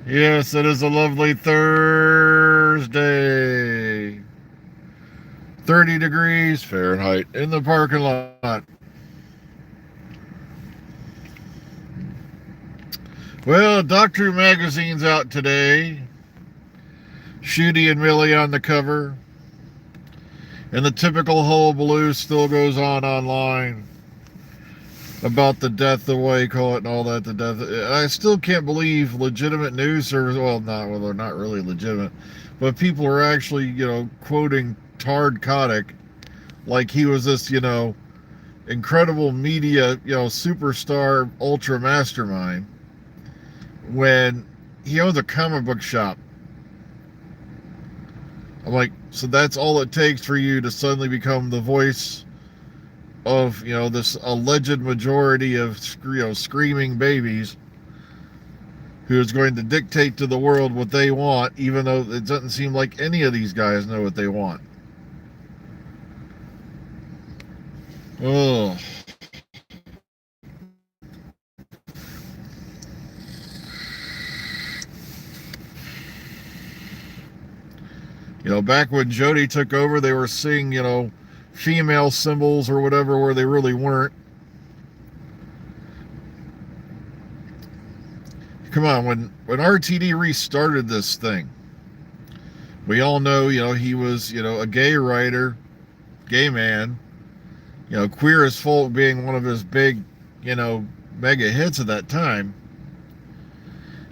Yes, it is a lovely Thursday. 30 degrees Fahrenheit in the parking lot. Well, Doctor Magazine's out today. Shooty and Millie on the cover. And the typical hullabaloo still goes on online about the death, the way you call it, and all that. The death. I still can't believe legitimate news service. Well, they're not really legitimate, but people are actually, quoting Tard Kotick like he was this, incredible media, superstar, ultra mastermind when he owns a comic book shop. I'm like, so that's all it takes for you to suddenly become the voice of, this alleged majority of, screaming babies who is going to dictate to the world what they want, even though it doesn't seem like any of these guys know what they want. Oh. Back when Jody took over, they were seeing, female symbols or whatever where they really weren't. Come on, when RTD restarted this thing, we all know, he was, a gay writer, gay man, Queer as Folk being one of his big, mega hits at that time.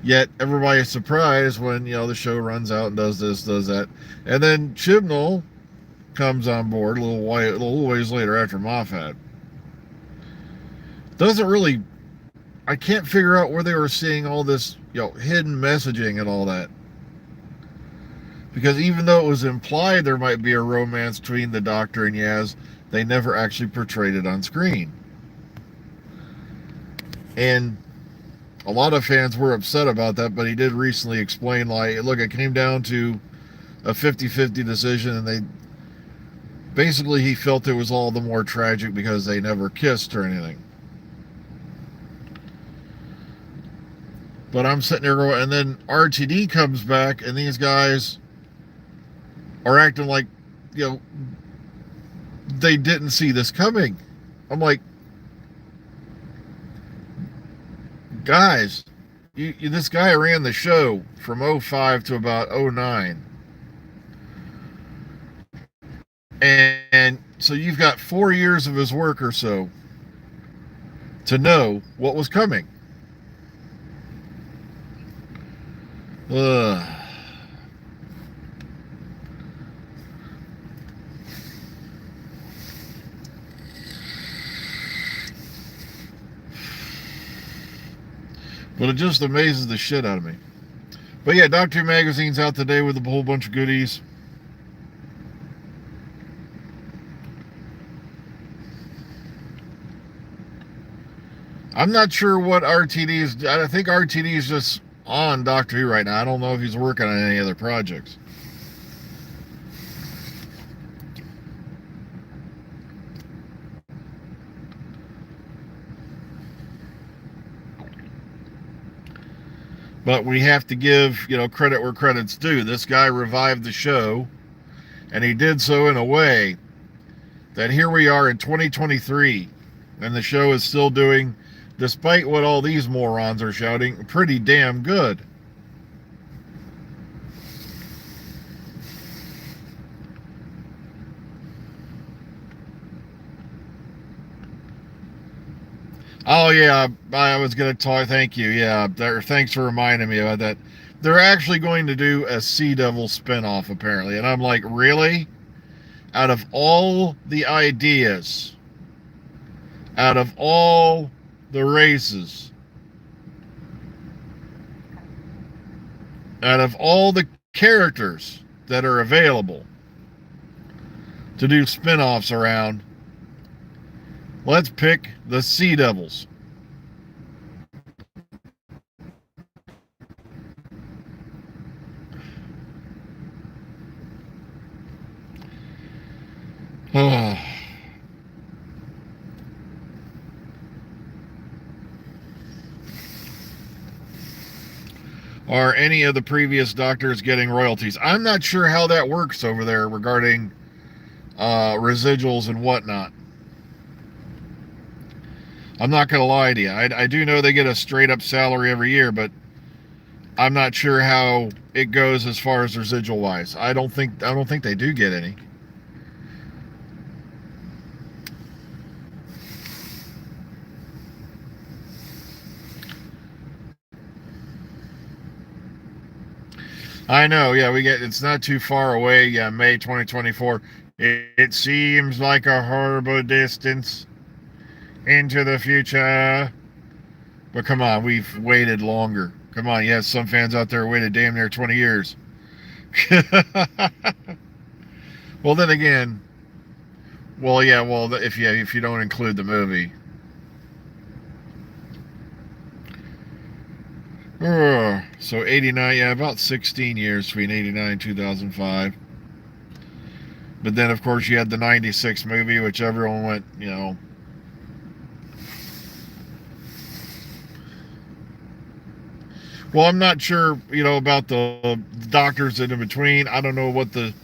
Yet everybody's surprised when, the show runs out and does this, does that. And then Chibnall comes on board a little ways later after Moffat. Doesn't really, I can't figure out where they were seeing all this, hidden messaging and all that. Because even though it was implied there might be a romance between the Doctor and Yaz, they never actually portrayed it on screen. And a lot of fans were upset about that, but he did recently explain, like, look, it came down to a 50-50 decision, and basically he felt it was all the more tragic because they never kissed or anything. But I'm sitting there going, and then RTD comes back, and these guys are acting like, they didn't see this coming. I'm like, guys, this guy ran the show from 05 to about 09. And so you've got 4 years of his work or so to know what was coming. Ugh. But it just amazes the shit out of me. But yeah, Doctor Magazine's out today with a whole bunch of goodies. I'm not sure what RTD is. I think RTD is just on Doctor Who right now. I don't know if he's working on any other projects. But we have to give, credit where credit's due. This guy revived the show, and he did so in a way that here we are in 2023, and the show is still doing, despite what all these morons are shouting, pretty damn good. Oh yeah, I was gonna talk. Thank you. Yeah, thanks for reminding me about that. They're actually going to do a Sea Devil spinoff apparently, and I'm like, really? Out of all the ideas, out of all the races, out of all the characters that are available to do spinoffs around, let's pick the Sea Devils. Are any of the previous doctors getting royalties? I'm not sure how that works over there regarding residuals and whatnot. I'm not going to lie to you. I do know they get a straight up salary every year, but I'm not sure how it goes as far as residual wise. I don't think they do get any. I know, yeah, it's not too far away. Yeah, May 2024. It seems like a horrible distance into the future. But come on, we've waited longer. Come on, yes, some fans out there waited damn near 20 years. Well, then again, if you don't include the movie. So 89, yeah, about 16 years between 89 and 2005. But then, of course, you had the 96 movie, which everyone went, Well, I'm not sure, about the doctors in between. I don't know what the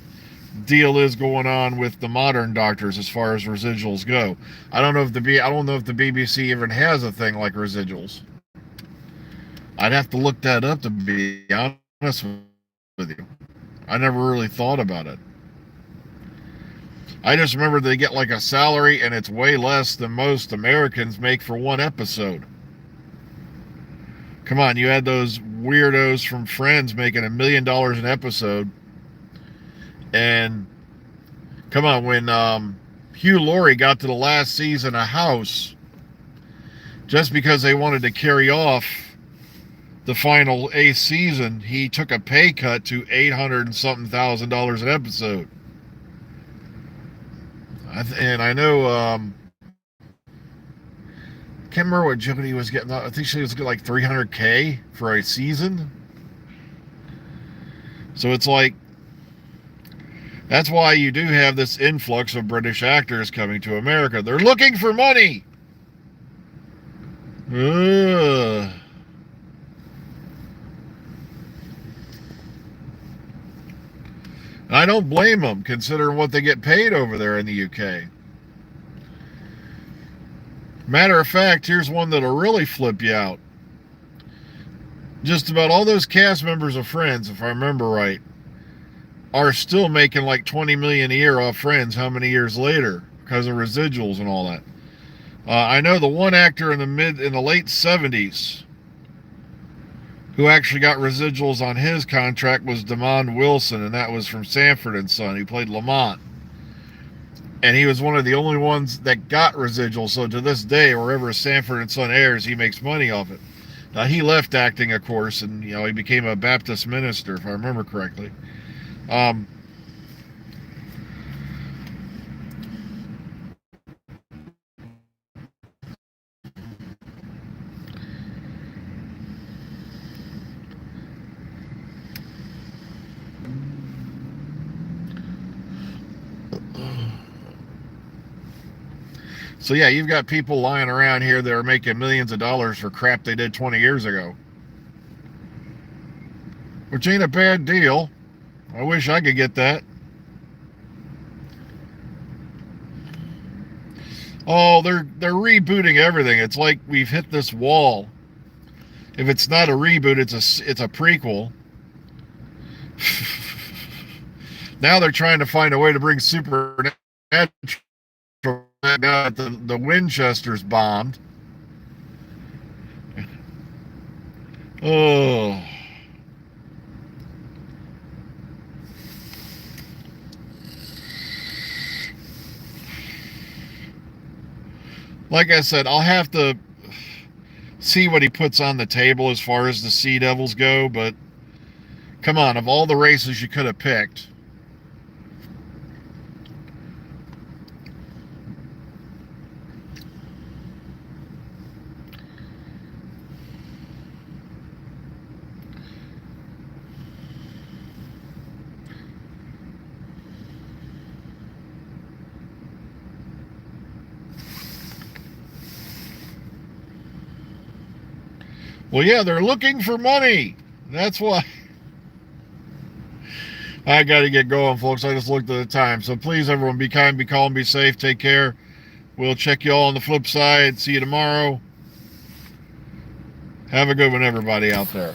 deal is going on with the modern doctors as far as residuals go. I don't know if the BBC even has a thing like residuals. I'd have to look that up, to be honest with you. I never really thought about it. I just remember they get like a salary, and it's way less than most Americans make for one episode. Come on, you had those weirdos from Friends making $1 million an episode. And come on, when Hugh Laurie got to the last season of House, just because they wanted to carry off the final 8th season, he took a pay cut to $800 and something thousand an episode. And I know, can't remember what Jody was getting. I think she was getting like $300K for a season. So it's like, that's why you do have this influx of British actors coming to America. They're looking for money. I don't blame them, considering what they get paid over there in the UK. Matter of fact, here's one that'll really flip you out. Just about all those cast members of Friends, if I remember right, are still making like $20 million a year off Friends how many years later because of residuals and all that. I know the one actor in the late 70s who actually got residuals on his contract was Damon Wilson, and that was from Sanford & Son. He played Lamont. And he was one of the only ones that got residuals. So to this day, wherever Sanford & Son airs, he makes money off it. Now, he left acting, of course, and he became a Baptist minister, if I remember correctly. So yeah, you've got people lying around here that are making millions of dollars for crap they did 20 years ago. Which ain't a bad deal. I wish I could get that. Oh, they're rebooting everything. It's like we've hit this wall. If it's not a reboot, it's a prequel. Now they're trying to find a way to bring Supernatural now that the Winchester's bombed. Oh. Like I said, I'll have to see what he puts on the table as far as the Sea Devils go, but come on, of all the races you could have picked, well, yeah, they're looking for money. That's why. I got to get going, folks. I just looked at the time. So please, everyone, be kind, be calm, be safe, take care. We'll check you all on the flip side. See you tomorrow. Have a good one, everybody out there.